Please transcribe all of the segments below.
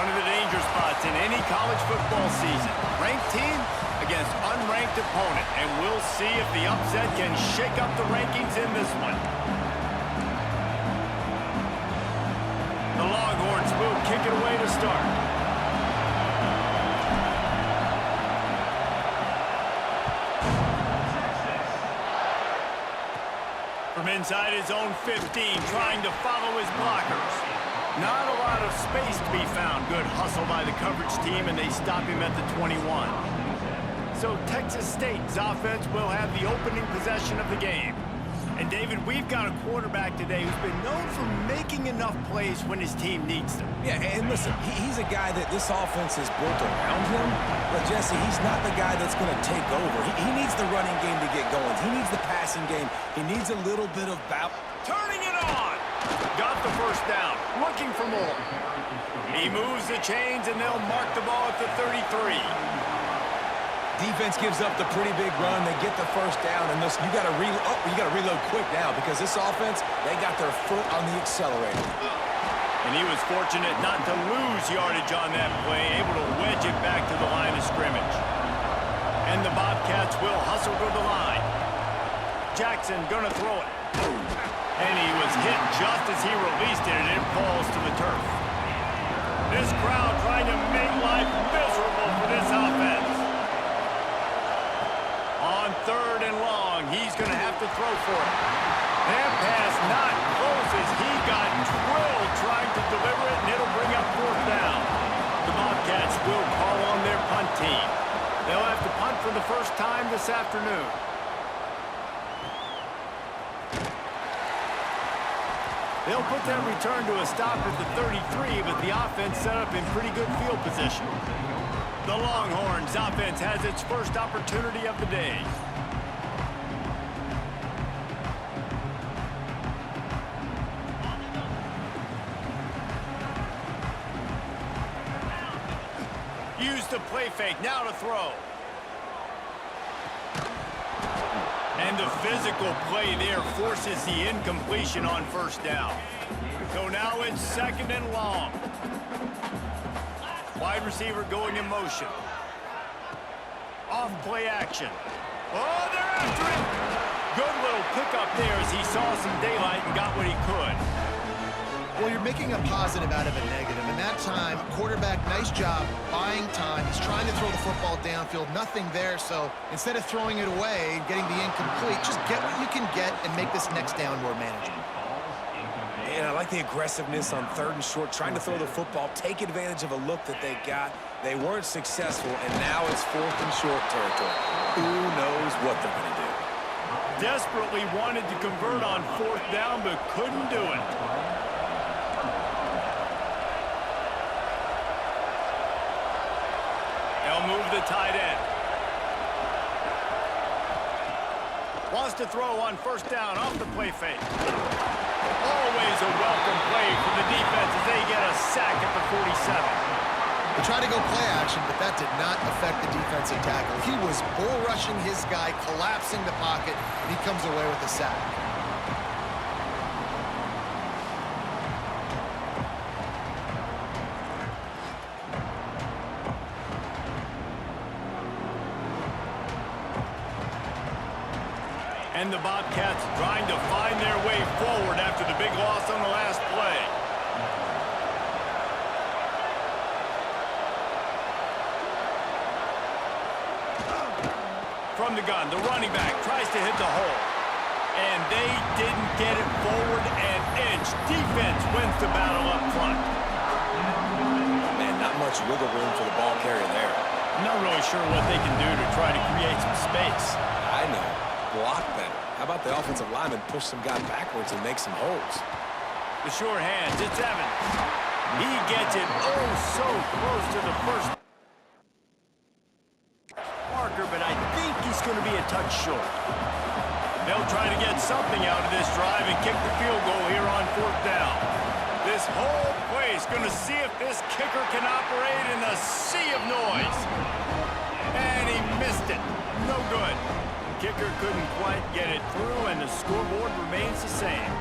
One of the danger spots in any college football season. Ranked team against unranked opponent. And we'll see if the upset can shake up the rankings in this one. The Longhorns will kick it away to start. From inside his own 15, trying to follow his blockers. Not a lot of space to be found. Good hustle by the coverage team, and they stop him at the 21. So Texas State's offense will have the opening possession of the game. And David, we've got a quarterback today who's been known for making enough plays when his team needs them. Yeah, and listen, he's a guy that this offense is built around him. But, Jesse, he's not the guy that's going to take over. He needs the running game to get going. He needs the passing game. He needs a little bit of bounce. Turning it on! Got the first down. Looking for more. He moves the chains, and they'll mark the ball at the 33. Defense gives up the pretty big run. They get the first down, and listen, you got to reload quick now because this offense, they got their foot on the accelerator. And he was fortunate not to lose yardage on that play, able to wedge it back to the line of scrimmage. And the Bobcats will hustle to the line. Jackson gonna throw it. And he was hit just as he released it, and it falls to the turf. This crowd trying to make life miserable for this offense. On 3rd and long, he's going to have to throw for it. That pass not close as he got drilled trying to deliver it, and it'll bring up 4th down. The Bobcats will call on their punt team. They'll have to punt for the first time this afternoon. They'll put that return to a stop at the 33, but the offense set up in pretty good field position. The Longhorns offense has its first opportunity of the day. Use the play fake, now to throw. And the physical play there forces the incompletion on 1st down. So now it's 2nd and long. Wide receiver going in motion. Off play action. Oh, they're after it. Good little pickup there as he saw some daylight and got what he could. Well, you're making a positive out of a negative. And that time, quarterback, nice job, buying time. He's trying to throw the football downfield. Nothing there, so instead of throwing it away and getting the incomplete, just get what you can get and make this next down more manageable. And I like the aggressiveness on 3rd and short, trying to throw the football, take advantage of a look that they got. They weren't successful, and now it's 4th and short territory. Who knows what they're going to do? Desperately wanted to convert on 4th down, but couldn't do it. They'll move the tight end. Wants to throw on 1st down off the play fake. Always a welcome play for the defense as they get a sack at the 47. They tried to go play action, but that did not affect the defensive tackle. He was bull rushing his guy, collapsing the pocket, and he comes away with a sack. And the Bobcats trying to find their way forward after the big loss on the last play. From the gun, the running back tries to hit the hole. And they didn't get it forward an inch. Defense wins the battle up front. Man, not much wiggle room for the ball carrier there. I'm not really sure what they can do to try to create some space. I know. Block better. How about the offensive lineman push some guy backwards and make some holes? The short hands, it's Evans. He gets it oh so close to the first marker, but I think he's going to be a touch short. They'll try to get something out of this drive and kick the field goal here on 4th down. This whole place going to see if this kicker can operate in a sea of noise. And he missed it. No good. Kicker couldn't quite get it through, and the scoreboard remains the same.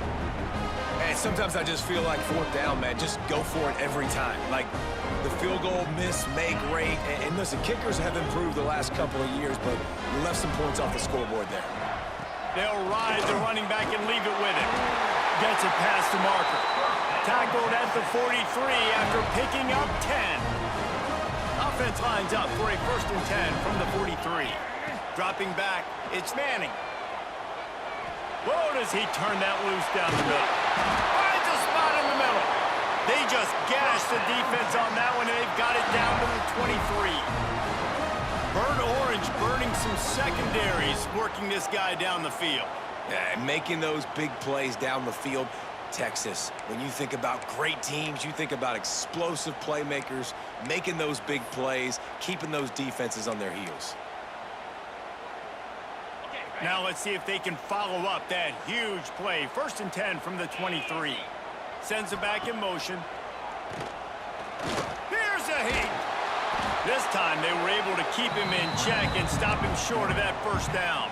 And sometimes I just feel like 4th down, man, just go for it every time. Like, the field goal miss make rate. And listen, kickers have improved the last couple of years, but we left some points off the scoreboard there. They'll ride the running back and leave it with him. Gets it past the marker. Tackled at the 43 after picking up 10. Offense lines up for a 1st and 10 from the 43. Dropping back, it's Manning. Whoa, does he turn that loose down the middle. Finds a spot in the middle. They just gashed the defense on that one, and they've got it down to the 23. Burnt orange burning some secondaries, working this guy down the field. Yeah, and making those big plays down the field. Texas, when you think about great teams, you think about explosive playmakers, making those big plays, keeping those defenses on their heels. Now let's see if they can follow up that huge play. 1st and 10 from the 23. Sends it back in motion. Here's a heat. This time they were able to keep him in check and stop him short of that 1st down.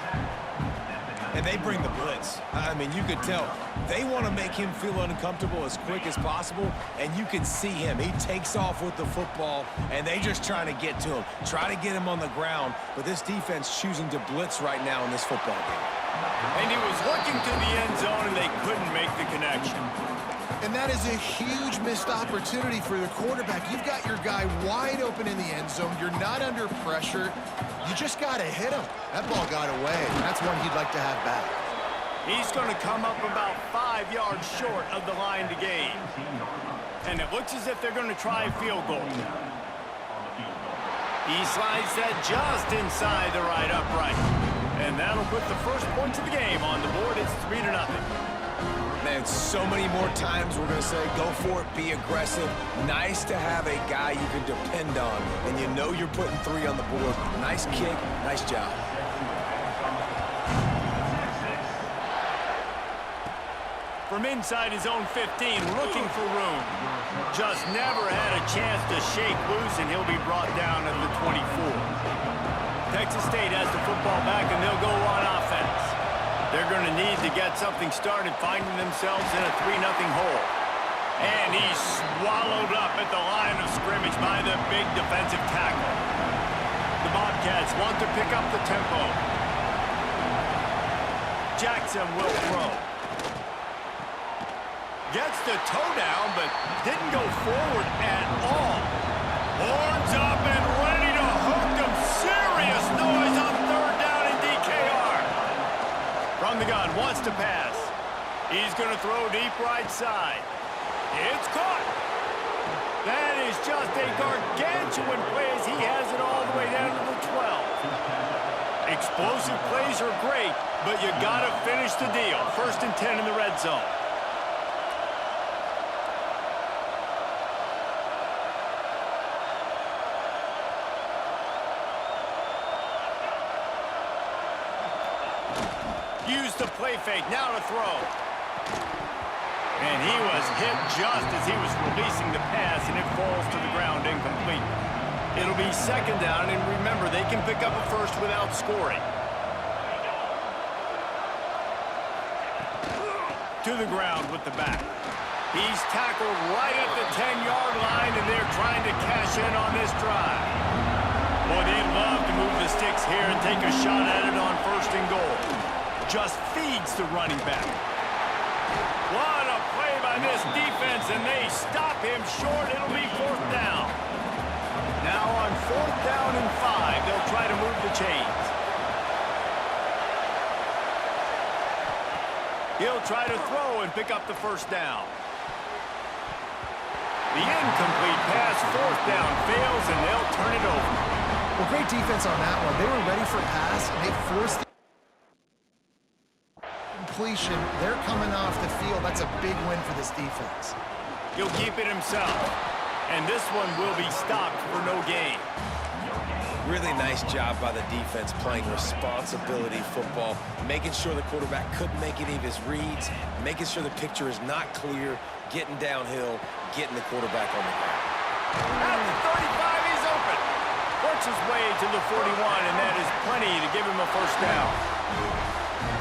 And they bring the blitz. I mean, you could tell they want to make him feel uncomfortable as quick as possible, and you can see him. He takes off with the football, and they just trying to get to him, try to get him on the ground, but this defense choosing to blitz right now in this football game. And he was looking to the end zone, and they couldn't make the connection. And that is a huge missed opportunity for the quarterback. You've got your guy wide open in the end zone. You're not under pressure. You just got to hit him. That ball got away. That's one he'd like to have back. He's going to come up about 5 yards short of the line to gain. And it looks as if they're going to try a field goal. He slides that just inside the right upright. And that'll put the first points of the game on the board. It's 3-0. Man, so many more times we're going to say, go for it, be aggressive. Nice to have a guy you can depend on, and you know you're putting 3 on the board. Nice kick, nice job. From inside his own 15, looking for room. Just never had a chance to shake loose, and he'll be brought down at the 24. Texas State has the football back, and they'll go on offense. They're going to need to get something started, finding themselves in a 3-0 hole. And he's swallowed up at the line of scrimmage by the big defensive tackle. The Bobcats want to pick up the tempo. Jackson will throw. Gets the toe down, but didn't go forward at all. Horns up and ready to hook them. Serious noise on 3rd down in DKR. From the gun, wants to pass. He's going to throw deep right side. It's caught. That is just a gargantuan play as he has it all the way down to the 12. Explosive plays are great, but you got to finish the deal. 1st and 10 in the red zone. Use the play fake, now to throw. And he was hit just as he was releasing the pass, and it falls to the ground incomplete. It'll be 2nd down, and remember, they can pick up a 1st without scoring. To the ground with the back. He's tackled right at the 10-yard line, and they're trying to cash in on this drive. Boy, they'd love to move the sticks here and take a shot at it on 1st and goal. Just feeds the running back. What a play by this defense, and they stop him short. It'll be 4th down. Now on 4th down and 5, they'll try to move the chains. He'll try to throw and pick up the 1st down. The incomplete pass, 4th down, fails, and they'll turn it over. Well, great defense on that one. They were ready for a pass, and they forced the completion. They're coming off the field. That's a big win for this defense. He'll keep it himself, and this one will be stopped for no gain. Really nice job by the defense playing responsibility football, making sure the quarterback couldn't make any of his reads, making sure the picture is not clear, getting downhill, getting the quarterback on the ground. At the 35, he's open. Works his way to the 41, and that is plenty to give him a 1st down.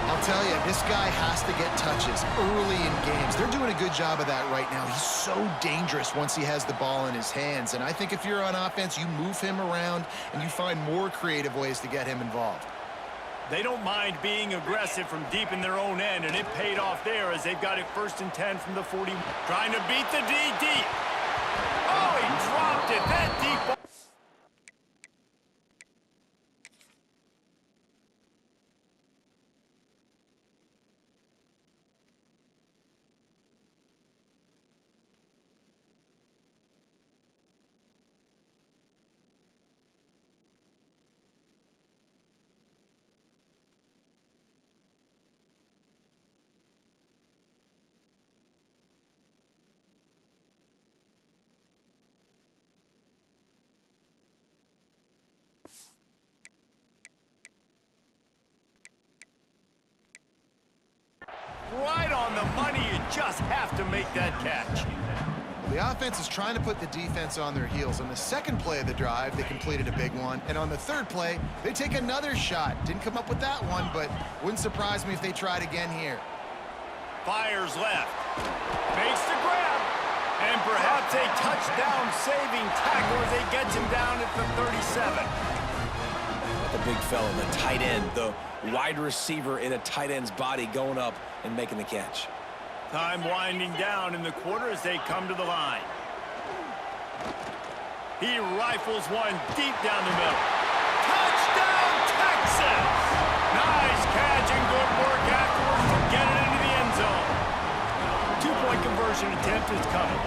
I'll tell you, this guy has to get touches early in games. They're doing a good job of that right now. He's so dangerous once he has the ball in his hands. And I think if you're on offense, you move him around and you find more creative ways to get him involved. They don't mind being aggressive from deep in their own end, and it paid off there as they've got it 1st and 10 from the 40. Trying to beat the D deep. Oh, he dropped it. That deep ball. Right on the money. You just have to make that catch. The offense is trying to put the defense on their heels. On the second play of the drive, they completed a big one. And on the third play, they take another shot. Didn't come up with that one, but wouldn't surprise me if they tried again here. Fires left. Makes the grab. And perhaps a touchdown-saving tackle as he gets him down at the 37. The big fella, the tight end, the wide receiver in a tight end's body going up and making the catch. Time winding down in the quarter as they come to the line. He rifles one deep down the middle. Touchdown, Texas! Nice catch and good work afterwards to get it into the end zone. Two-point conversion attempt is coming.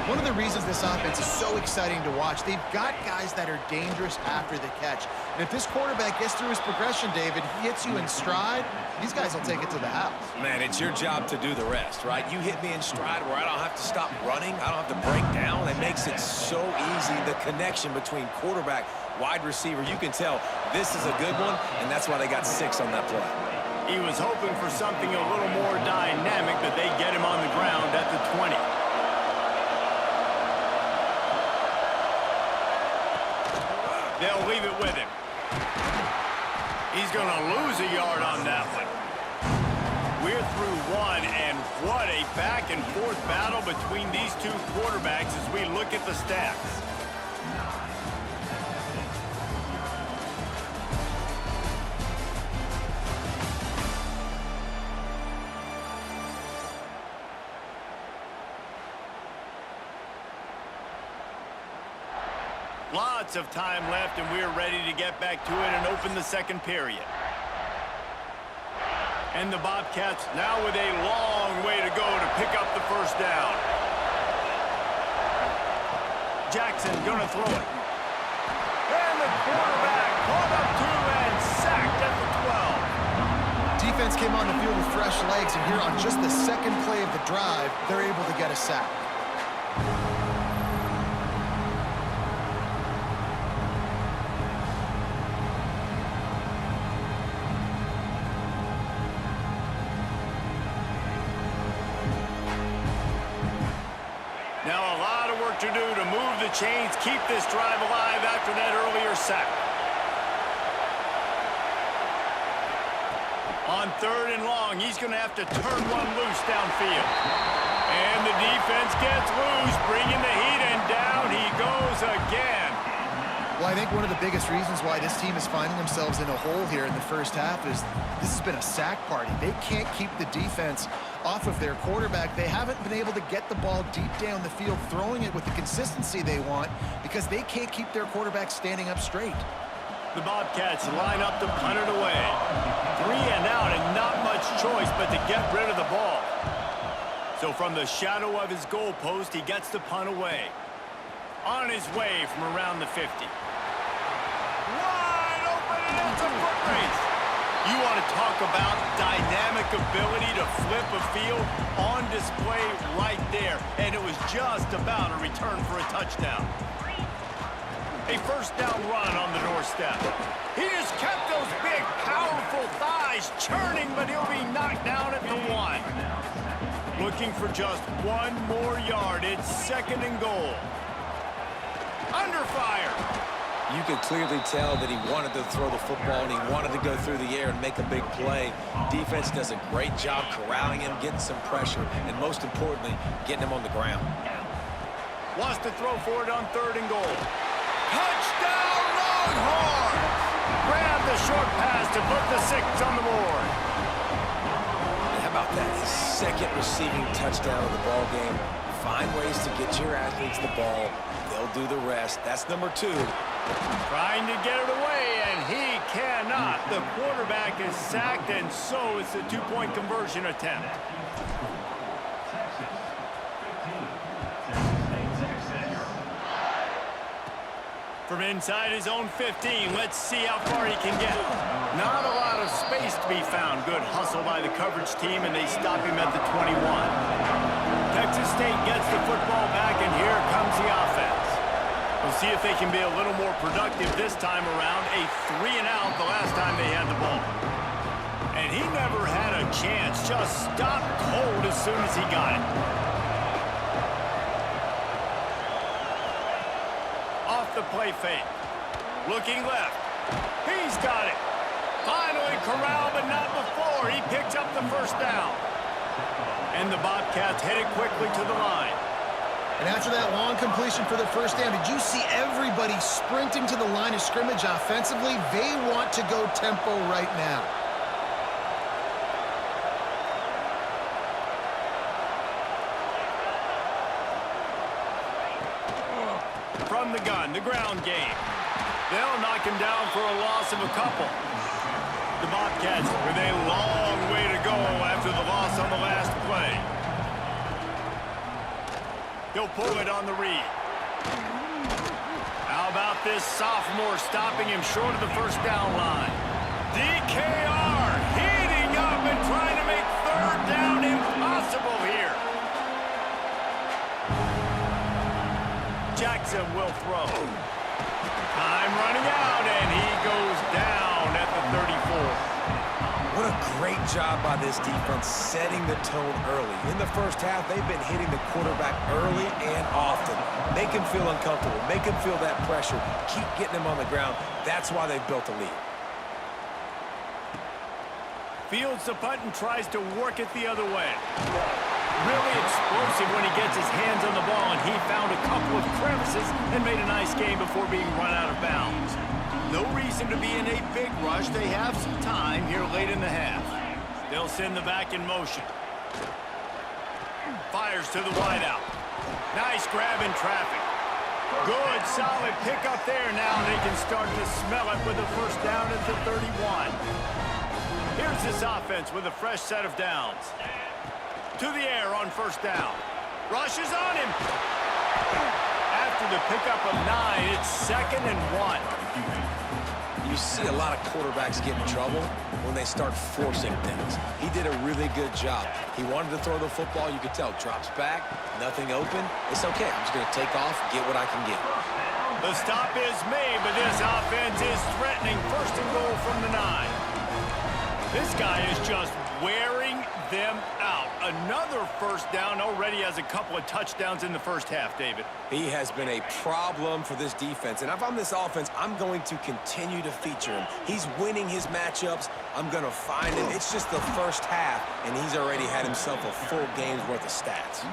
One of the reasons this offense is so exciting to watch, they've got guys that are dangerous after the catch. And if this quarterback gets through his progression, David, he hits you in stride, these guys will take it to the house. Man, it's your job to do the rest, right? You hit me in stride where I don't have to stop running. I don't have to break down. It makes it so easy, the connection between quarterback, wide receiver. You can tell this is a good one, and that's why they got 6 on that play. He was hoping for something a little more dynamic, but they get him on the ground at the 20. They'll leave it with him. He's going to lose a yard on that one. We're through one, and what a back-and-forth battle between these two quarterbacks as we look at the stats. Lots of time left, and we're ready to get back to it and open the second period. And the Bobcats now with a long way to go to pick up the first down. Jackson gonna throw it. And the quarterback caught up to and sacked at the 12. Defense came on the field with fresh legs, and here on just the second play of the drive, they're able to get a sack. Now a lot of work to do to move the chains, keep this drive alive after that earlier sack. On 3rd and long, he's going to have to turn one loose downfield. And the defense gets loose, bringing the heat, and down he goes again. Well, I think one of the biggest reasons why this team is finding themselves in a hole here in the first half is this has been a sack party. They can't keep the defense off of their quarterback. They haven't been able to get the ball deep down the field, throwing it with the consistency they want because they can't keep their quarterback standing up straight. The Bobcats line up to punt it away. 3 and out and not much choice but to get rid of the ball. So from the shadow of his goalpost, he gets the punt away. On his way from around the 50. Wide open, and it's a foot race. You want to talk about dynamic ability to flip a field on display right there. And it was just about a return for a touchdown. A first down run on the doorstep. He just kept those big, powerful thighs churning, but he'll be knocked down at the 1. Looking for just 1 more yard. It's 2nd and goal. Under fire. You could clearly tell that he wanted to throw the football and he wanted to go through the air and make a big play. Defense does a great job corralling him, getting some pressure, and most importantly, getting him on the ground. Wants to throw for it on 3rd and goal. Touchdown, Longhorns! Grab the short pass to put the 6 on the board. And how about that? His 2nd receiving touchdown of the ball game. Find ways to get your athletes the ball. They'll do the rest. That's number 2. Trying to get it away, and he cannot. The quarterback is sacked, and so is the 2-point conversion attempt. From inside his own 15, let's see how far he can get. Not a lot of space to be found. Good hustle by the coverage team, and they stop him at the 21. Texas State gets the football back, and here comes the offense. We'll see if they can be a little more productive this time around. A 3-and-out the last time they had the ball. And he never had a chance. Just stopped cold as soon as he got it. Off the play fake. Looking left. He's got it. Finally corralled, but not before. He picks up the 1st down. And the Bobcats headed quickly to the line. And after that long completion for the 1st down, did you see everybody sprinting to the line of scrimmage offensively? They want to go tempo right now. From the gun, the ground game. They'll knock him down for a loss of a couple. The Bobcats with a long way to go after the loss on the last play. He'll pull it on the read. How about this sophomore stopping him short of the 1st down line? DKR heating up and trying to make 3rd down impossible here. Jackson will throw. Time running out, and he goes down at the 34. What a great job by this defense setting the tone early. In the 1st half, they've been hitting the quarterback early and often. Make him feel uncomfortable. Make him feel that pressure. Keep getting him on the ground. That's why they've built a lead. Fields the punt and tries to work it the other way. Really explosive when he gets his hands on the ball, and he found a couple of crevices and made a nice game before being run out of bounds. No reason to be in a big rush. They have some time here late in the half. They'll send the back in motion. Fires to the wideout. Nice grab in traffic. Good, solid pickup there. Now they can start to smell it with a 1st down at the 31. Here's this offense with a fresh set of downs. To the air on 1st down. Rushes on him. After the pickup of 9, it's 2nd and 1. You see a lot of quarterbacks get in trouble when they start forcing things. He did a really good job. He wanted to throw the football. You could tell. Drops back, nothing open. It's okay. I'm just going to take off, get what I can get. The stop is made, but this offense is threatening. 1st and goal from the 9. This guy is just wearing them out. Another 1st down, already has a couple of touchdowns in the 1st half, David. He has been a problem for this defense. And if I'm this offense, I'm going to continue to feature him. He's winning his matchups. I'm going to find him. It's just the 1st half, and he's already had himself a full game's worth of stats.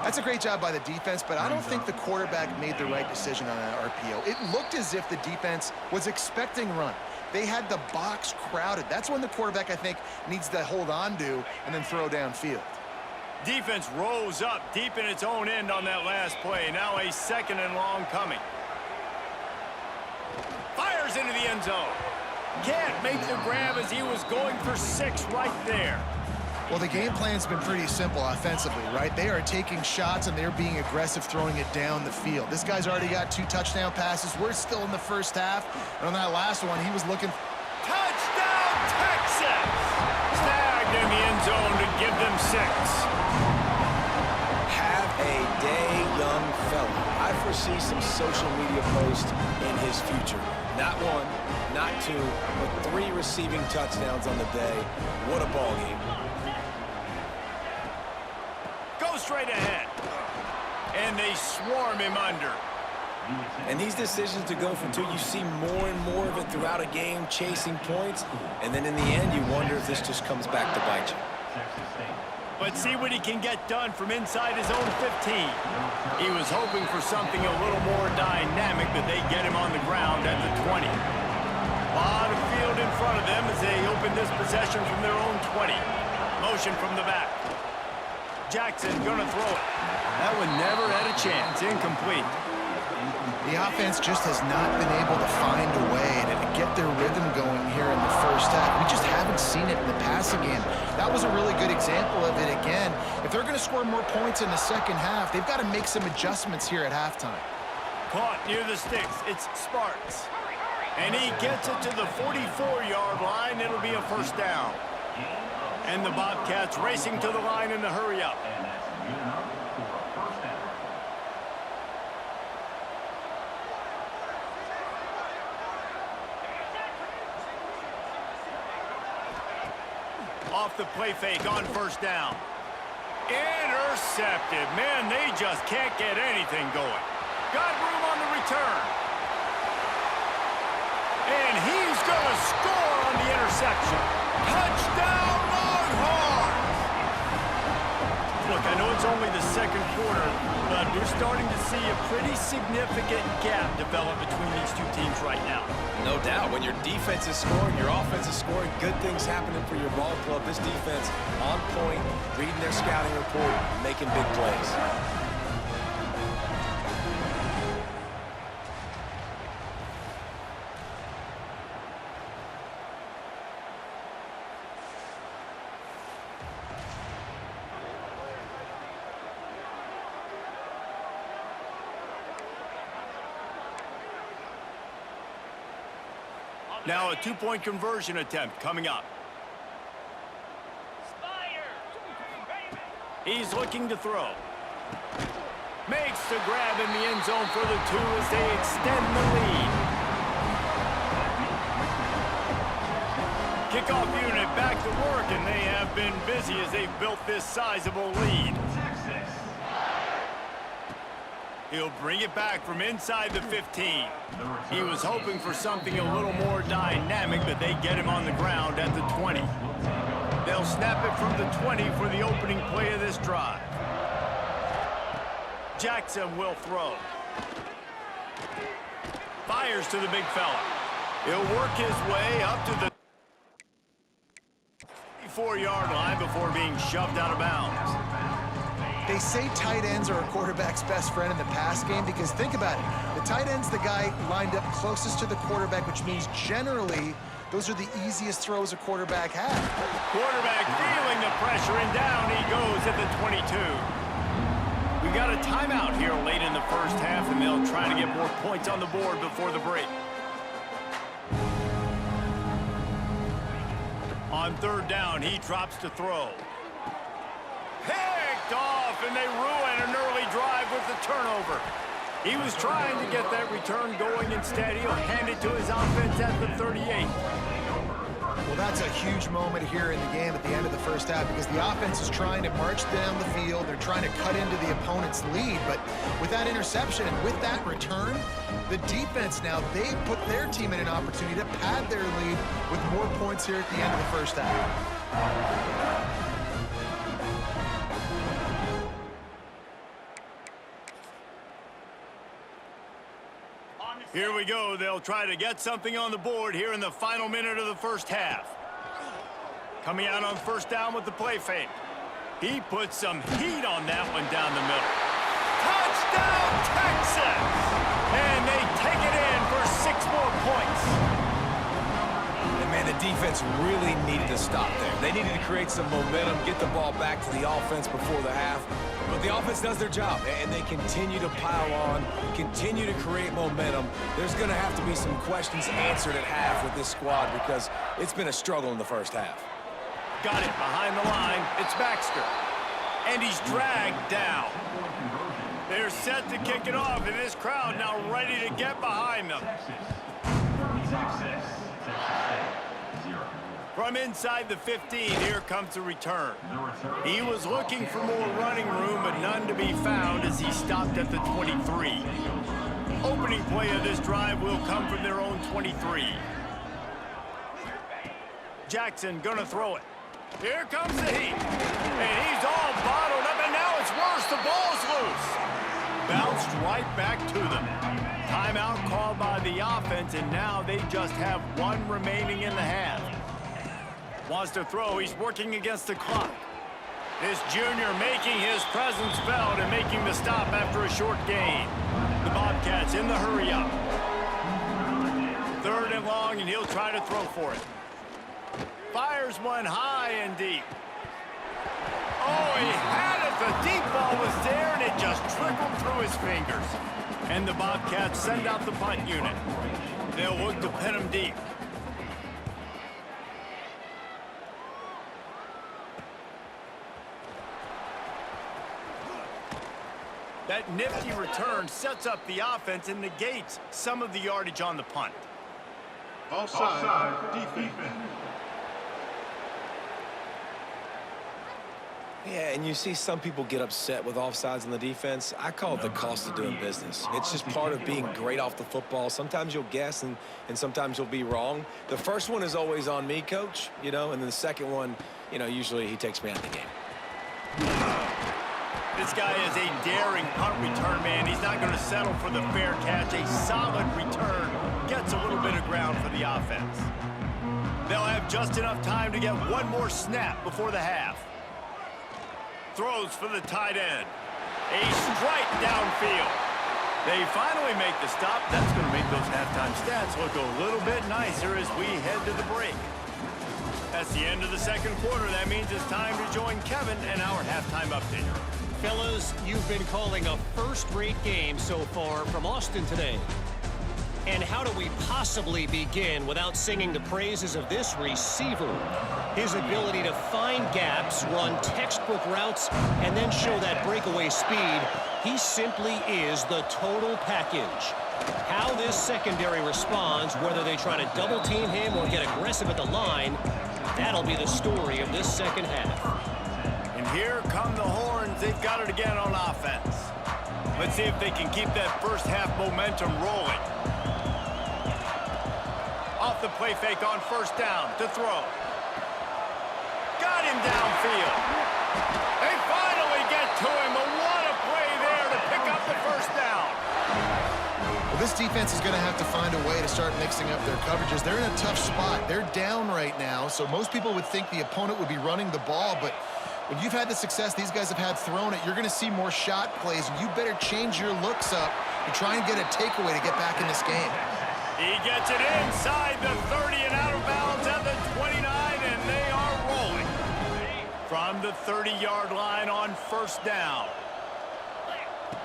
That's a great job by the defense, but I don't think the quarterback made the right decision on that RPO. It looked as if the defense was expecting run. They had the box crowded. That's when the quarterback, I think, needs to hold on to and then throw downfield. Defense rose up deep in its own end on that last play. Now a 2nd and long coming. Fires into the end zone. Can't make the grab as he was going for 6 right there. Well, the game plan's been pretty simple offensively, right? They are taking shots, and they're being aggressive throwing it down the field. This guy's already got 2 touchdown passes. We're still in the 1st half. And on that last one, he was looking... Touchdown, Texas! Snagged in the end zone to give them 6. Have a day, young fella. I foresee some social media posts in his future. Not 1, not 2, but 3 receiving touchdowns on the day. What a ball game. Straight ahead. And they swarm him under. And these decisions to go for two, you see more and more of it throughout a game, chasing points, and then in the end, you wonder if this just comes back to bite you. But see what he can get done from inside his own 15. He was hoping for something a little more dynamic, but they get him on the ground at the 20. A lot of field in front of them as they open this possession from their own 20. Motion from the back. Jackson gonna throw it. That one never had a chance. Incomplete. The offense just has not been able to find a way to get their rhythm going here in the first half. We just haven't seen it in the passing game. That was a really good example of it again. If they're going to score more points in the second half, they've got to make some adjustments here at halftime. Caught near the sticks. It's Sparks. And he gets it to the 44-yard line. It'll be a first down. And the Bobcats racing to the line in the hurry up. Off the play fake on first down. Intercepted. Man, they just can't get anything going. Got room on the return. And he's going to score on the interception. Touchdown, Longhorns! Look, I know it's only the second quarter, but we're starting to see a pretty significant gap develop between these two teams right now. No doubt. When your defense is scoring, your offense is scoring, good things happening for your ball club. This defense on point, reading their scouting report, making big plays. Now a two-point conversion attempt coming up. He's looking to throw. Makes the grab in the end zone for the two as they extend the lead. Kickoff unit back to work, and they have been busy as they've built this sizable lead. He'll bring it back from inside the 15. He was hoping for something a little more dynamic, but they get him on the ground at the 20. They'll snap it from the 20 for the opening play of this drive. Jackson will throw. Fires to the big fella. He'll work his way up to the 4-yard line before being shoved out of bounds. They say tight ends are a quarterback's best friend in the pass game because think about it. The tight end's the guy lined up closest to the quarterback, which means generally those are the easiest throws a quarterback has. Quarterback feeling the pressure, and down he goes at the 22. We got a timeout here late in the first half, and they'll try to get more points on the board before the break. On third down, he drops to throw. Picked off, and they ruin an early drive with the turnover. He was trying to get that return going. Instead, he'll hand it to his offense at the 38. Well, that's a huge moment here in the game at the end of the first half because the offense is trying to march down the field. They're trying to cut into the opponent's lead. But with that interception and with that return, the defense now, they put their team in an opportunity to pad their lead with more points here at the end of the first half. Here we go. They'll try to get something on the board here in the final minute of the first half. Coming out on first down with the play fake. He puts some heat on that one down the middle. Touchdown, Texas! And they take it in for 6 more points. And man, the defense really needed to stop there. They needed to create some momentum, get the ball back to the offense before the half. But the offense does their job, and they continue to pile on, continue to create momentum. There's going to have to be some questions answered at half with this squad because it's been a struggle in the first half. Got it behind the line. It's Baxter. And he's dragged down. They're set to kick it off, and this crowd now ready to get behind them. From inside the 15, here comes the return. He was looking for more running room, but none to be found as he stopped at the 23. Opening play of this drive will come from their own 23. Jackson gonna throw it. Here comes the heat. And he's all bottled up, and now it's worse. The ball's loose. Bounced right back to them. Timeout called by the offense, and now they just have one remaining in the half. Wants to throw. He's working against the clock. This junior making his presence felt and making the stop after a short gain. The Bobcats in the hurry up. 3rd and long, and he'll try to throw for it. Fires one high and deep. Oh, he had it. The deep ball was there, and it just trickled through his fingers. And the Bobcats send out the punt unit. They'll look to pin him deep. That nifty return sets up the offense and negates some of the yardage on the punt. Offside defense. Yeah, and you see some people get upset with offsides on the defense. I call it the cost of doing business. It's just part of being great off the football. Sometimes you'll guess and sometimes you'll be wrong. The first one is always on me, coach, and then the second one, usually he takes me out of the game. This guy is a daring punt return man. He's not going to settle for the fair catch. A solid return gets a little bit of ground for the offense. They'll have just enough time to get one more snap before the half. Throws for the tight end. A strike downfield. They finally make the stop. That's going to make those halftime stats look a little bit nicer as we head to the break. That's the end of the second quarter. That means it's time to join Kevin and our halftime update. Fellas, you've been calling a first-rate game so far from Austin today. And how do we possibly begin without singing the praises of this receiver? His ability to find gaps, run textbook routes, and then show that breakaway speed. He simply is the total package. How this secondary responds, whether they try to double-team him or get aggressive at the line, that'll be the story of this second half. And here come the Horns. They've got it again on offense. Let's see if they can keep that first half momentum rolling. Off the play fake on first down to throw. Got him downfield. They finally get to him, but what a play there to pick up the first down. Well, this defense is going to have to find a way to start mixing up their coverages. They're in a tough spot. They're down right now, so most people would think the opponent would be running the ball, but when you've had the success these guys have had throwing it, you're going to see more shot plays. You better change your looks up and try and get a takeaway to get back in this game. He gets it inside the 30 and out of bounds at the 29, and they are rolling. From the 30-yard line on first down.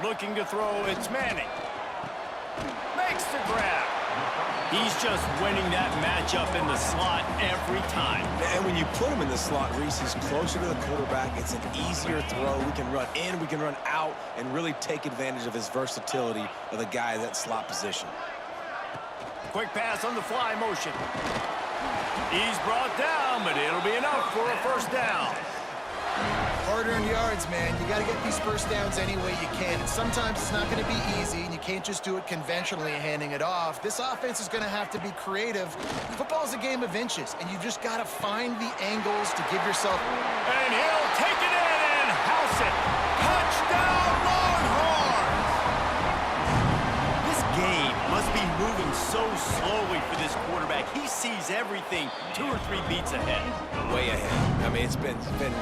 Looking to throw, it's Manning. Makes the grab. He's just winning that matchup in the slot every time. And when you put him in the slot, Reese, he's closer to the quarterback. It's an easier throw. We can run in, we can run out, and really take advantage of his versatility of the guy in that slot position. Quick pass on the fly motion. He's brought down, but it'll be enough for a first down. Hard-earned yards, man. You got to get these first downs any way you can. And sometimes it's not going to be easy, and you can't just do it conventionally handing it off. This offense is going to have to be creative. Football is a game of inches, and you just got to find the angles to give yourself. And he'll take it in and house it. Touchdown, Longhorns! This game must be moving so slowly for this quarterback. He sees everything 2 or 3 beats ahead. Way ahead. I mean, it's been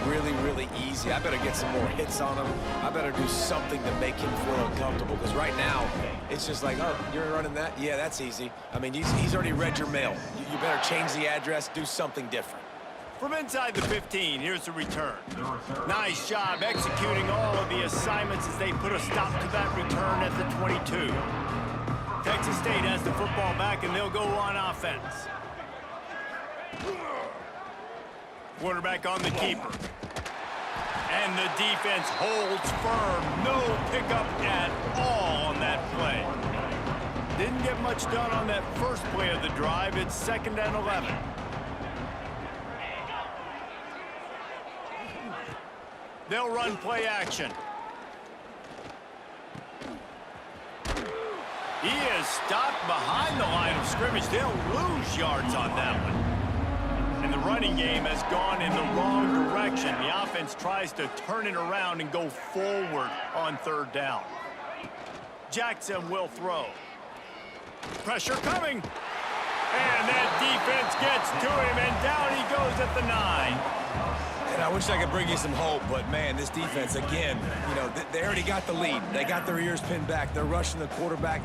really, really easy. I better get some more hits on him. I better do something to make him feel uncomfortable, because right now, it's just like, oh, you're running that? Yeah, that's easy. I mean, he's already read your mail. You better change the address, do something different. From inside the 15, here's the return. Nice job executing all of the assignments as they put a stop to that return at the 22. Texas State has the football back, and they'll go on offense. Quarterback on the keeper. And the defense holds firm. No pickup at all on that play. Didn't get much done on that first play of the drive. It's 2nd and 11. They'll run play action. He is stopped behind the line of scrimmage. They'll lose yards on that one. And the running game has gone in the wrong direction. The offense tries to turn it around and go forward on third down. Jackson will throw. Pressure coming. And that defense gets to him, and down he goes at the 9. And I wish I could bring you some hope, but, man, this defense, again, you know, they already got the lead. They got their ears pinned back. They're rushing the quarterback.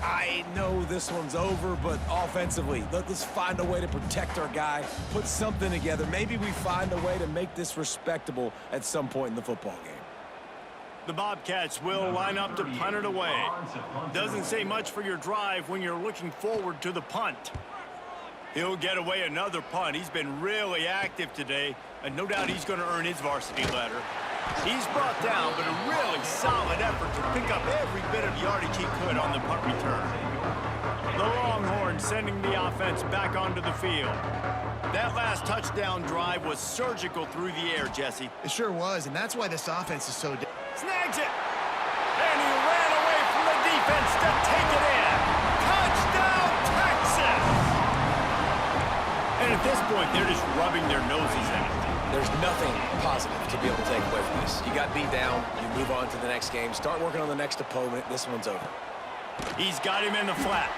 I know this one's over, but offensively, let's find a way to protect our guy, put something together. Maybe we find a way to make this respectable at some point in the football game. The Bobcats will line up to punt it away. Doesn't say much for your drive when you're looking forward to the punt. He'll get away another punt. He's been really active today, and no doubt he's going to earn his varsity letter. He's brought down, but a really solid effort to pick up every bit of yardage he could on the punt return. The Longhorns sending the offense back onto the field. That last touchdown drive was surgical through the air, Jesse. It sure was, and that's why this offense is so... Snags it! And he ran away from the defense to take it in. Touchdown, Texas! And at this point, they're just rubbing their noses in it. There's nothing positive to be able to take away from this. You got beat down, you move on to the next game, start working on the next opponent. This one's over. He's got him in the flat.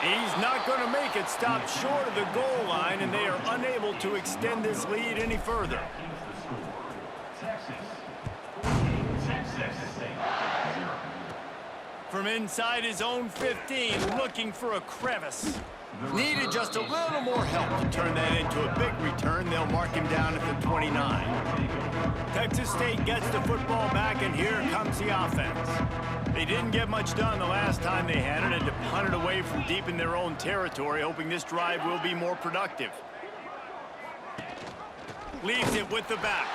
He's not going to make it, stop short of the goal line, and they are unable to extend this lead any further. From inside his own 15, looking for a crevice. Needed just a little more help to turn that into a big return. They'll mark him down at the 29. Texas State gets the football back, and here comes the offense. They didn't get much done the last time they had it, and to punt it away from deep in their own territory, hoping this drive will be more productive. Leaves it with the back.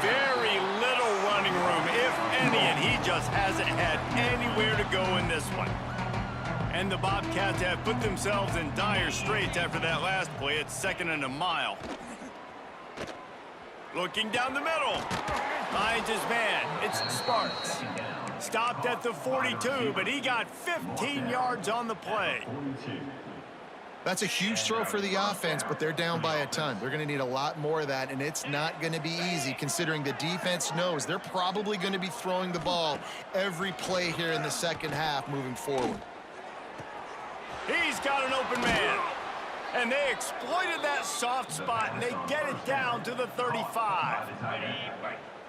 Very little running room, if any, and he just hasn't had anywhere to go in this one. And the Bobcats have put themselves in dire straits after that last play. It's 2nd and a mile. Looking down the middle. Finds his man. It's Sparks. Stopped at the 42, but he got 15 yards on the play. That's a huge throw for the offense, but they're down by a ton. They're going to need a lot more of that, and it's not going to be easy considering the defense knows they're probably going to be throwing the ball every play here in the second half moving forward. He's got an open man, and they exploited that soft spot, and they get it down to the 35.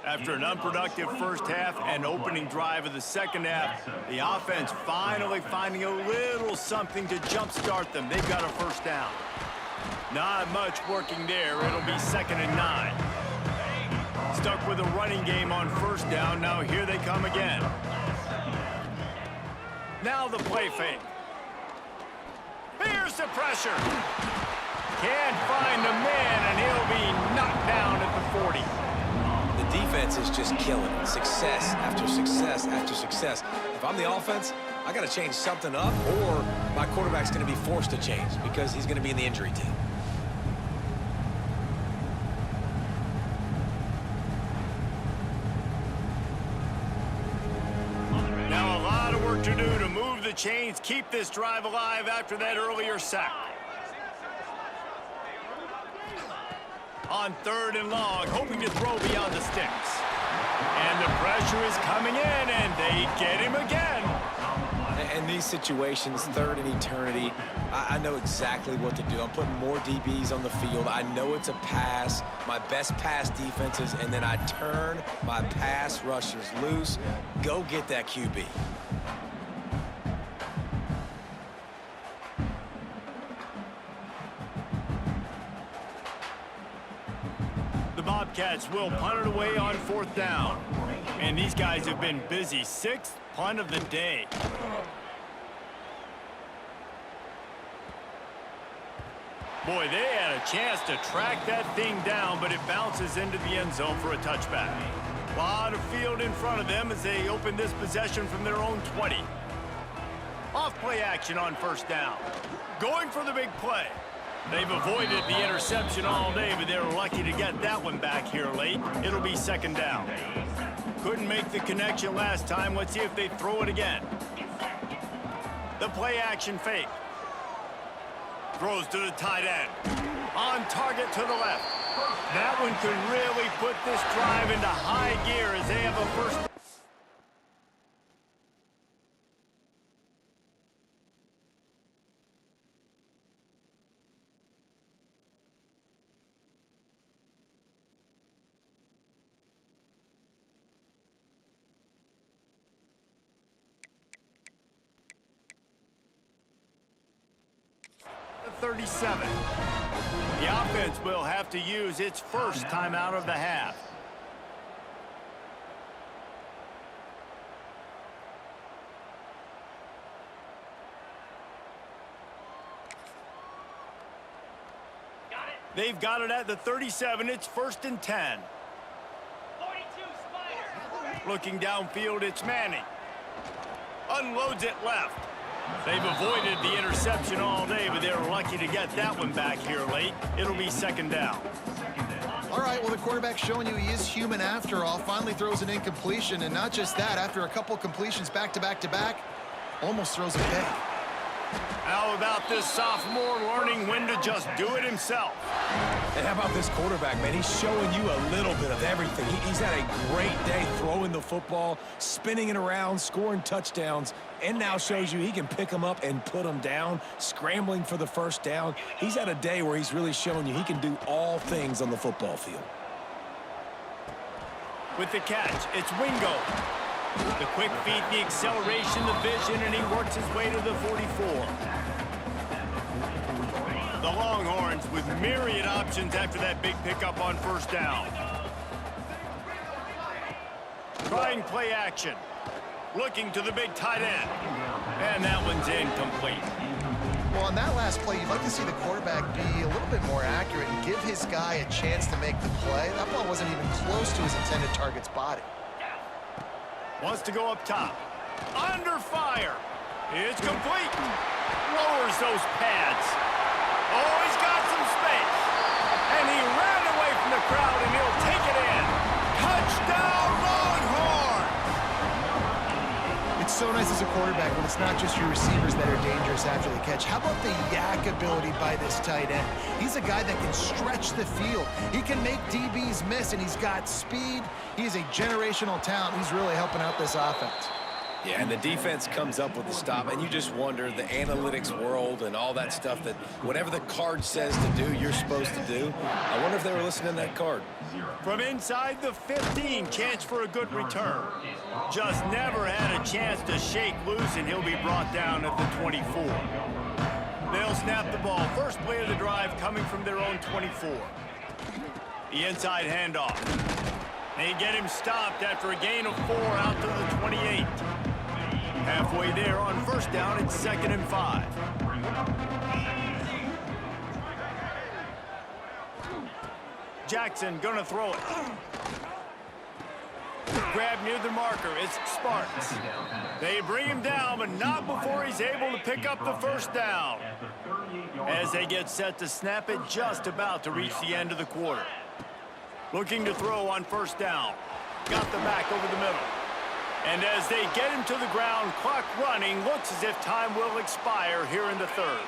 After an unproductive first half and opening drive of the second half, the offense finally finding a little something to jumpstart them. They've got a first down. Not much working there. It'll be 2nd and 9. Stuck with a running game on first down. Now here they come again. Now the play fake. Here's the pressure. Can't find the man, and he'll be knocked down at the 40. The defense is just killing it. Success after success after success. If I'm the offense, I got to change something up, or my quarterback's going to be forced to change because he's going to be in the injury team. Now a lot of work to do to move the chains, keep this drive alive after that earlier sack. On 3rd and long, hoping to throw beyond the sticks. And the pressure is coming in, and they get him again. In these situations, 3rd and eternity, I know exactly what to do. I'm putting more DBs on the field. I know it's a pass, my best pass defenses, and then I turn my pass rushers loose. Go get that QB. Bobcats will punt it away on 4th down. And these guys have been busy. 6th punt of the day. Boy, they had a chance to track that thing down, but it bounces into the end zone for a touchback. A lot of field in front of them as they open this possession from their own 20. Off play action on 1st down. Going for the big play. They've avoided the interception all day, but they're lucky to get that one back here late. It'll be 2nd down. Couldn't make the connection last time. Let's see if they throw it again. The play action fake. Throws to the tight end. On target to the left. That one could really put this drive into high gear as they have a first. The 37. The offense will have to use its first timeout of the half. They've got it at the 37. It's 1st and 10. 42 Spider. Looking downfield, it's Manning. Unloads it left. They've avoided the interception all day, but they're lucky to get that one back here late. It'll be 2nd down. All right, well, the quarterback's showing you he is human after all. Finally throws an incompletion, and not just that, after a couple completions back-to-back-to-back, almost throws a pick. How about this sophomore learning when to just do it himself? And how about this quarterback, man? He's showing you a little bit of everything. He's had a great day throwing the football, spinning it around, scoring touchdowns, and now shows you he can pick them up and put them down, scrambling for the first down. He's had a day where he's really showing you he can do all things on the football field. With the catch, it's Wingo. The quick feet, the acceleration, the vision, and he works his way to the 44. The Longhorns with myriad options after that big pickup on 1st down. Trying play action. Looking to the big tight end. And that one's incomplete. Well, on that last play, you'd like to see the quarterback be a little bit more accurate and give his guy a chance to make the play. That ball wasn't even close to his intended target's body. Wants to go up top. Under fire. It's complete. Lowers those pads. Oh, he's got some space. And he ran away from the crowd, and he'll take it in. Touchdown, Longhorns! It's so nice as a quarterback when it's not just your receivers that are dangerous after the catch. How about the yak ability by this tight end? He's a guy that can stretch the field. He can make DBs miss, and he's got speed. He's a generational talent. He's really helping out this offense. Yeah, and the defense comes up with the stop, and you just wonder, the analytics world and all that stuff, that whatever the card says to do, you're supposed to do. I wonder if they were listening to that card. From inside the 15, chance for a good return. Just never had a chance to shake loose, and he'll be brought down at the 24. They'll snap the ball. First play of the drive coming from their own 24. The inside handoff. They get him stopped after a gain of 4 out to the 28. Halfway there on 1st down, it's 2nd and 5. Jackson gonna throw it. Grab near the marker, it's Sparks. They bring him down, but not before he's able to pick up the 1st down. As they get set to snap it, just about to reach the end of the quarter. Looking to throw on 1st down. Got the back over the middle. And as they get him to the ground, clock running, looks as if time will expire here in the 3rd.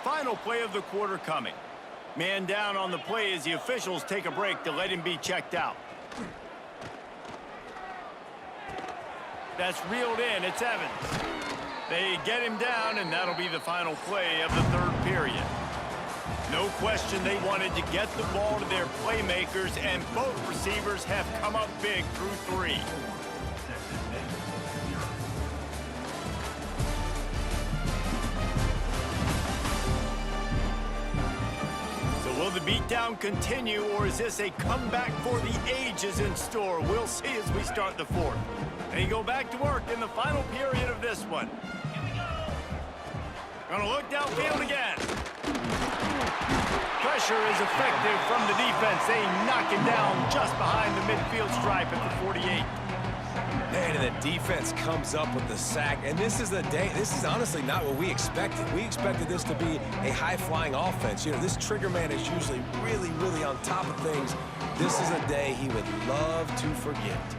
Final play of the quarter coming. Man down on the play as the officials take a break to let him be checked out. That's reeled in. It's Evans. They get him down, and that'll be the final play of the 3rd period. No question they wanted to get the ball to their playmakers, and both receivers have come up big through 3. So will the beatdown continue, or is this a comeback for the ages in store? We'll see as we start the 4th. They go back to work in the final period of this one. Gonna look downfield again. Pressure is effective from the defense. They knock him down just behind the midfield stripe at the 48. Man, and the defense comes up with the sack. And this is honestly not what we expected. We expected this to be a high-flying offense. You know, this trigger man is usually really, really on top of things. This is a day he would love to forget.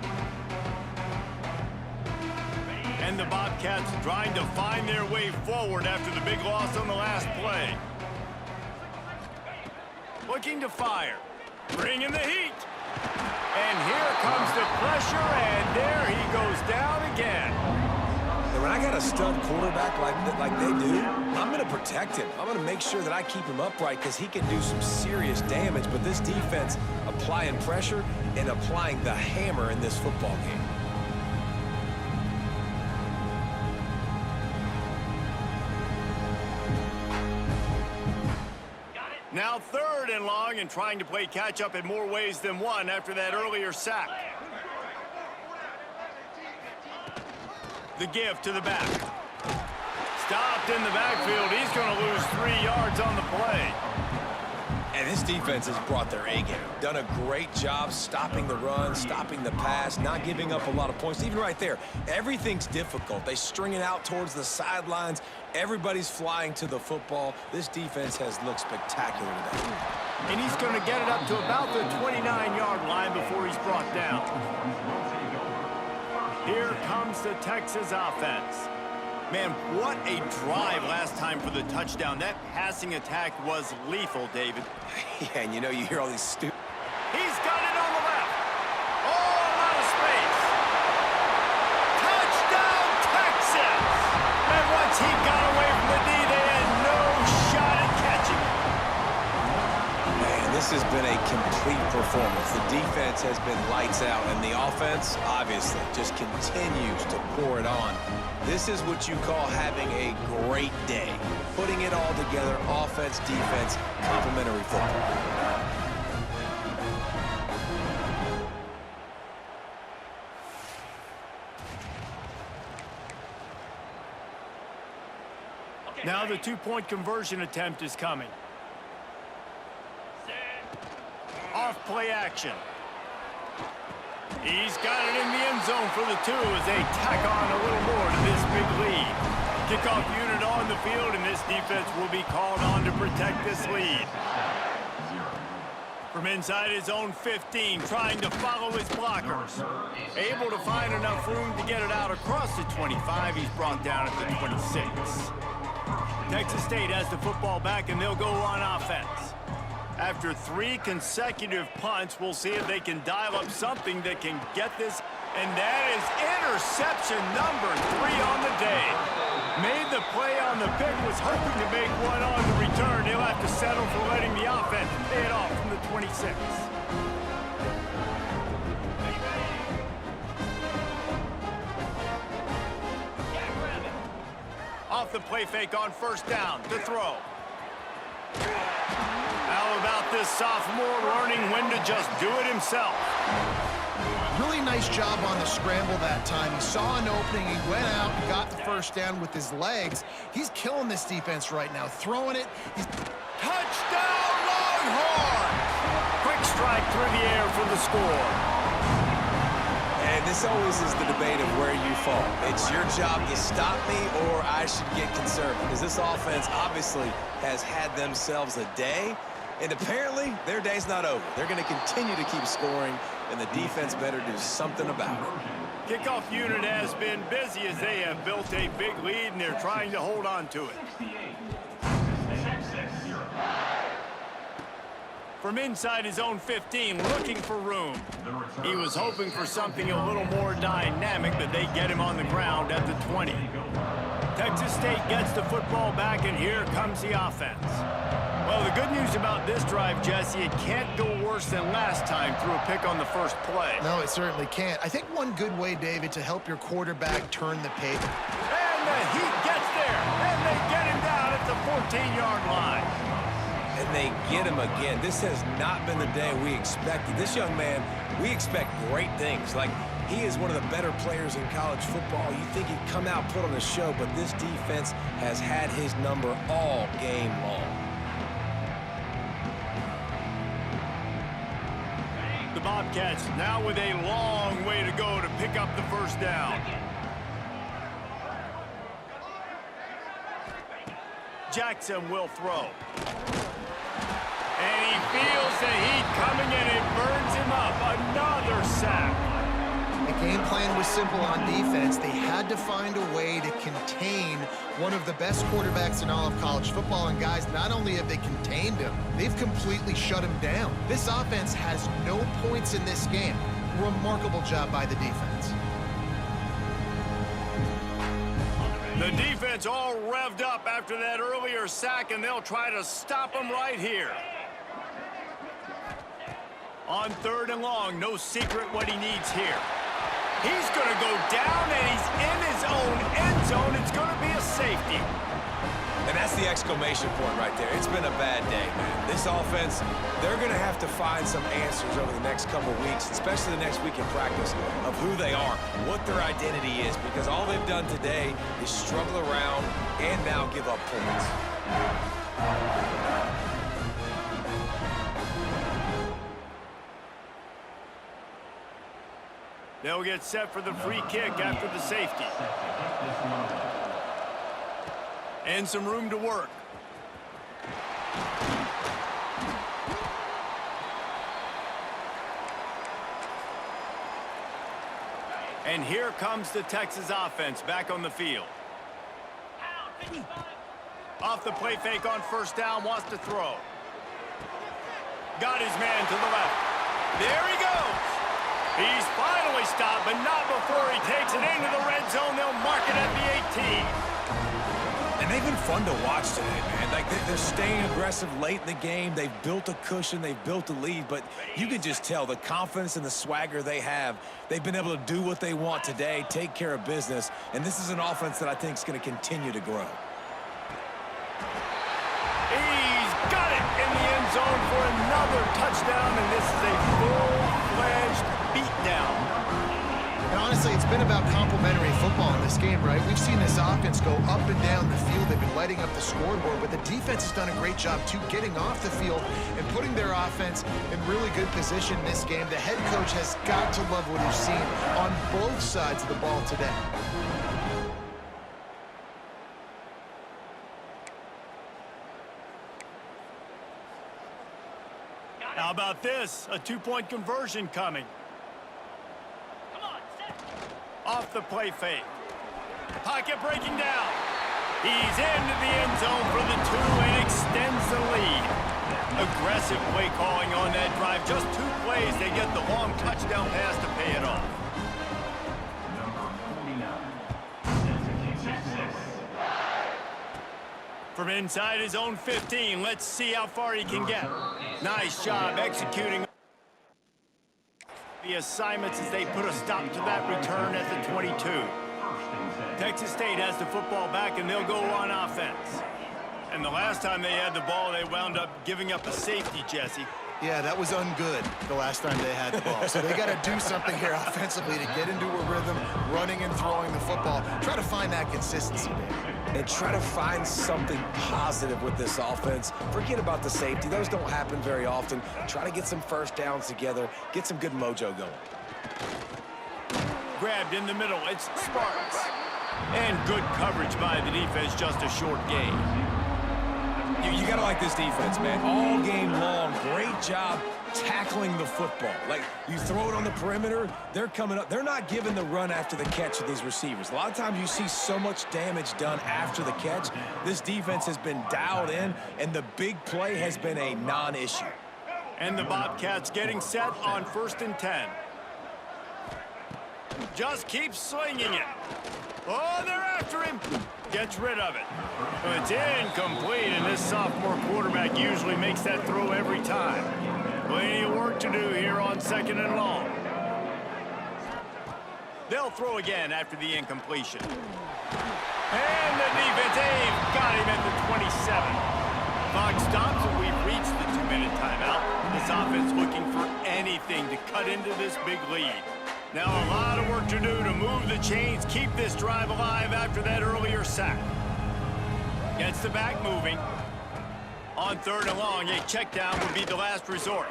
And again, the Bobcats trying to find their way forward after the big loss on the last play. Looking to fire. Bringing the heat. And here comes the pressure, and there he goes down again. And when I got a stud quarterback like they do, I'm going to protect him. I'm going to make sure that I keep him upright because he can do some serious damage. But this defense applying pressure and applying the hammer in this football game. Now 3rd and long and trying to play catch-up in more ways than one after that earlier sack. The give to the back. Stopped in the backfield. He's going to lose 3 yards on the play. And this defense has brought their A game. Done a great job stopping the run, stopping the pass, not giving up a lot of points. Even right there, everything's difficult. They string it out towards the sidelines. Everybody's flying to the football. This defense has looked spectacular today. And he's going to get it up to about the 29-yard line before he's brought down. Here comes the Texas offense. Man, what a drive last time for the touchdown. That passing attack was lethal, David. Yeah, and you know, you hear all these stupid... He's got it on the left. All out of space. Touchdown, Texas! And once he got away from the D, they had no shot at catching it. Man, this has been a complete performance. The defense has been lights out, and the offense, obviously, just continues to pour it on. This is what you call having a great day. Putting it all together, offense, defense, complementary football. Now the two-point conversion attempt is coming. Off play action. He's got it in the end zone for the 2 as they tack on a little more to this big lead. Kickoff unit on the field, and this defense will be called on to protect this lead. From inside his own 15, trying to follow his blockers. Able to find enough room to get it out across the 25. He's brought down at the 26. Texas State has the football back, and they'll go on offense. After 3 consecutive punts, we'll see if they can dial up something that can get this. And that is interception number 3 on the day. Made the play on the pick, was hoping to make one on the return. He'll have to settle for letting the offense pay it off from the 26. Off the play fake on 1st down to throw. How about this sophomore learning when to just do it himself? Really nice job on the scramble that time. He saw an opening, he went out and got the 1st down with his legs. He's killing this defense right now, throwing it. Touchdown, Longhorns! Quick strike through the air for the score. And this always is the debate of where you fall. It's your job to stop me, or I should get conservative. Because this offense obviously has had themselves a day, and apparently their day's not over. They're going to continue to keep scoring, and the defense better do something about it. Kickoff unit has been busy as they have built a big lead, and they're trying to hold on to it. From inside his own 15, looking for room. He was hoping for something a little more dynamic, but they get him on the ground at the 20. Texas State gets the football back, and here comes the offense. Well, the good news about this drive, Jesse, it can't go worse than last time through a pick on the 1st play. No, it certainly can't. I think one good way, David, to help your quarterback turn the page. And the heat gets there, and they get him down at the 14-yard line. And they get him again. This has not been the day we expected. This young man, we expect great things. Like, he is one of the better players in college football. You think he'd come out, put on a show, but this defense has had his number all game long. The Bobcats now with a long way to go to pick up the 1st down. Jackson will throw. And he feels the heat coming, and it burns him up. Another sack. He game plan was simple on defense. They had to find a way to contain one of the best quarterbacks in all of college football. And guys, not only have they contained him, they've completely shut him down. This offense has no points in this game. Remarkable job by the defense. The defense all revved up after that earlier sack, and they'll try to stop him right here. On 3rd and long, no secret what he needs here. He's going to go down, and he's in his own end zone. It's going to be a safety. And that's the exclamation point right there. It's been a bad day, man. This offense, they're going to have to find some answers over the next couple of weeks, especially the next week in practice, of who they are, what their identity is, because all they've done today is struggle around and now give up points. They'll get set for the free kick after the safety. And some room to work. And here comes the Texas offense back on the field. Off the play fake on 1st down, wants to throw. Got his man to the left. There he goes. He's finally stopped, but not before he takes it into the red zone. They'll mark it at the 18. And they've been fun to watch today, man. Like, they're staying aggressive late in the game. They've built a cushion. They've built a lead. But you can just tell the confidence and the swagger they have. They've been able to do what they want today, take care of business. And this is an offense that I think is going to continue to grow. He's got it in the end zone for another touchdown, and this is a full-fledged beatdown. And honestly, it's been about complementary football in this game, right? We've seen this offense go up and down the field. They've been lighting up the scoreboard, but the defense has done a great job, too, getting off the field and putting their offense in really good position in this game. The head coach has got to love what he's seen on both sides of the ball today. How about this? A 2-point conversion coming. Off the play fake. Pocket breaking down. He's into the end zone for the 2 and extends the lead. Aggressive play calling on that drive. Just 2 plays, they get the long touchdown pass to pay it off. From inside his own 15, let's see how far he can get. Nice job executing the assignments as they put a stop to that return at the 22. Texas State has the football back, and they'll go on offense. And the last time they had the ball, they wound up giving up a safety, Jesse. Yeah, that was ungood the last time they had the ball. So they got to do something here offensively to get into a rhythm, running and throwing the football. Try to find that consistency, man. And try to find something positive with this offense. Forget about the safety. Those don't happen very often. Try to get some 1st downs together, get some good mojo going. Grabbed in the middle. It's Sparks. And good coverage by the defense, just a short gain. You got to like this defense, man. All game long, great job tackling the football. Like, you throw it on the perimeter, they're coming up. They're not giving the run after the catch of these receivers. A lot of times you see so much damage done after the catch. This defense has been dialed in, and the big play has been a non-issue. And the Bobcats getting set on 1st and 10. Just keeps slinging it. Oh, they're after him. Gets rid of it. But it's incomplete, and this sophomore quarterback usually makes that throw every time. Plenty of work to do here on 2nd and long. They'll throw again after the incompletion. And the defense, they've got him at the 27. Clock stops, and we've reached the 2-minute timeout. This offense looking for anything to cut into this big lead. Now a lot of work to do to move the chains, keep this drive alive after that earlier sack. Gets the back moving. On 3rd and long, a check down would be the last resort.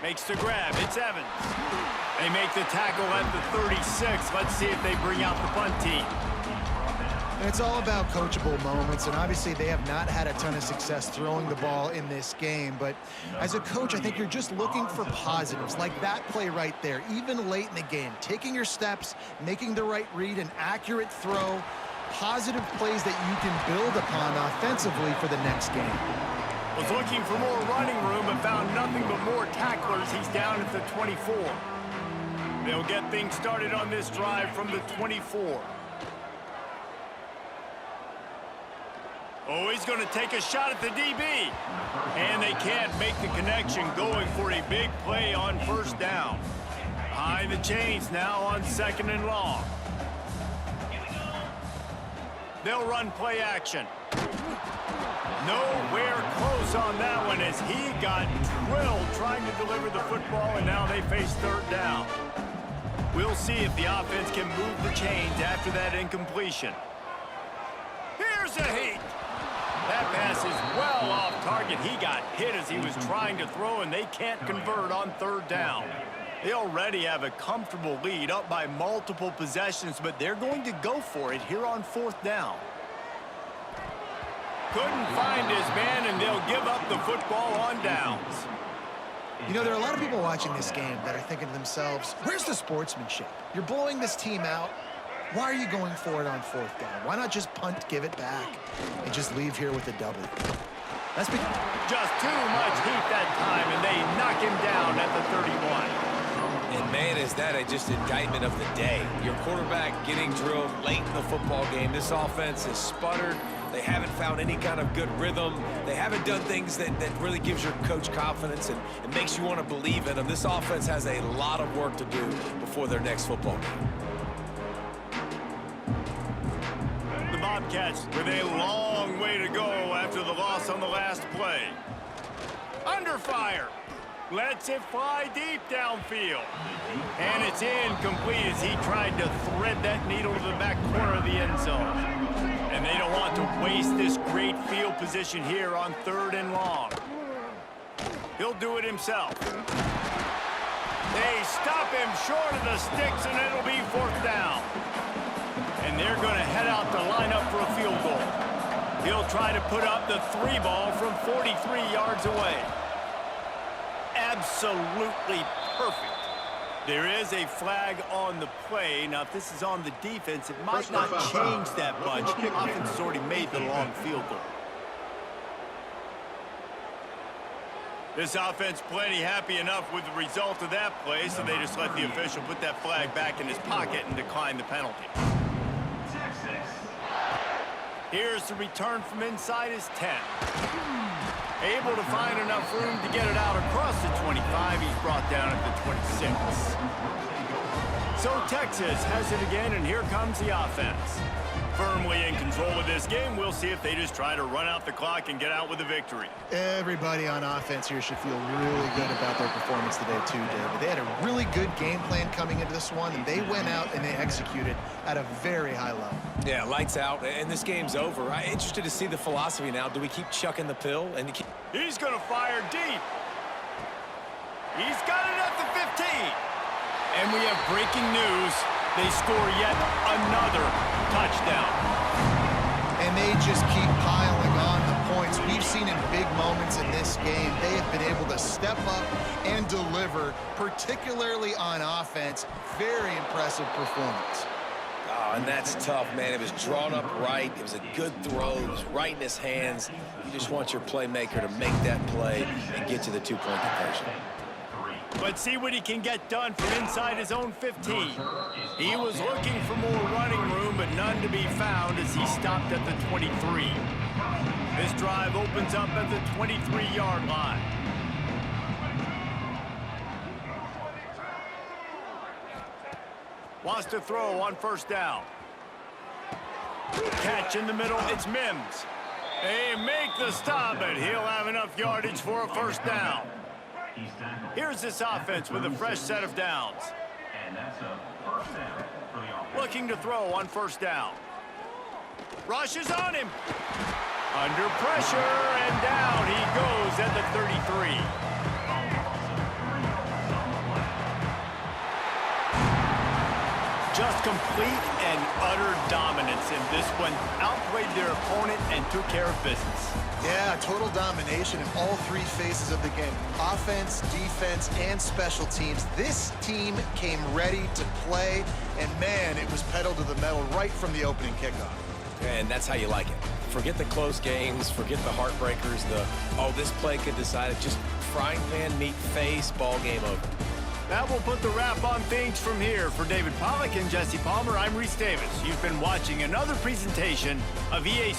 Makes the grab. It's Evans. They make the tackle at the 36. Let's see if they bring out the punt team. And it's all about coachable moments, and obviously they have not had a ton of success throwing the ball in this game. But as a coach, I think you're just looking for positives, like that play right there, even late in the game. Taking your steps, making the right read, an accurate throw, positive plays that you can build upon offensively for the next game. Was looking for more running room and found nothing but more tacklers. He's down at the 24. They'll get things started on this drive from the 24. Oh, he's going to take a shot at the DB. And they can't make the connection, going for a big play on first down. Behind the chains now on 2nd and long. They'll run play action. Nowhere close on that one as he got drilled trying to deliver the football, and now they face 3rd down. We'll see if the offense can move the chains after that incompletion. Here's a heat. That pass is well off target. He got hit as he was trying to throw, and they can't convert on 3rd down. They already have a comfortable lead, up by multiple possessions, but they're going to go for it here on 4th down. Couldn't find his man, and they'll give up the football on downs. You know, there are a lot of people watching this game that are thinking to themselves, where's the sportsmanship? You're blowing this team out. Why are you going for it on 4th down? Why not just punt, give it back, and just leave here with a W? That's just too much heat that time, and they knock him down at the 31. And man, is that just indictment of the day. Your quarterback getting drilled late in the football game. This offense is sputtered. They haven't found any kind of good rhythm. They haven't done things that really gives your coach confidence and makes you want to believe in them. This offense has a lot of work to do before their next football game. The Bobcats with a long way to go after the loss on the last play. Under fire. Lets it fly deep downfield. And it's incomplete as he tried to thread that needle to the back corner of the end zone. And they don't want to waste this great field position here on 3rd and long. He'll do it himself. They stop him short of the sticks, and it'll be 4th down. And they're going to head out to line up for a field goal. He'll try to put up the 3 ball from 43 yards away. Absolutely perfect. There is a flag on the play. Now, if this is on the defense, it might not change that much. The offense has already made the long field goal. This offense plenty happy enough with the result of that play, so they just let the official put that flag back in his pocket and decline the penalty. Here's the return from inside his 10. Able to find enough room to get it out across the 25. He's brought down at the 26. So Texas has it again, and here comes the offense. Firmly in control of this game. We'll see if they just try to run out the clock and get out with a victory. Everybody on offense here should feel really good about their performance today too, David. They had a really good game plan coming into this one, and they went out and they executed at a very high level. Yeah, lights out, and this game's over. I'm interested to see the philosophy now. Do we keep chucking the pill? He's going to fire deep. He's got it at the 15. And we have breaking news. They score yet another touchdown. And they just keep piling on the points. We've seen in big moments in this game, they have been able to step up and deliver, particularly on offense. Very impressive performance. Oh, and that's tough, man. It was drawn up right. It was a good throw. It was right in his hands. You just want your playmaker to make that play and get to the 2-point conversion. Let's see what he can get done from inside his own 15. He was looking for more running room, but none to be found as he stopped at the 23. This drive opens up at the 23-yard line. Wants to throw on first down. Catch in the middle, it's Mims. They make the stop, but he'll have enough yardage for a first down. Here's this offense with a fresh set of downs. Looking to throw on first down. Rushes on him. Under pressure, and down he goes at the 33. Just complete and utter dominance in this one. Outplayed their opponent and took care of business. Yeah, total domination in all three phases of the game. Offense, defense, and special teams. This team came ready to play, and man, it was pedal to the metal right from the opening kickoff. And that's how you like it. Forget the close games, forget the heartbreakers, this play could decide it. Just frying pan meet face, ball game over. That will put the wrap on things from here. For David Pollack and Jesse Palmer, I'm Reese Davis. You've been watching another presentation of EA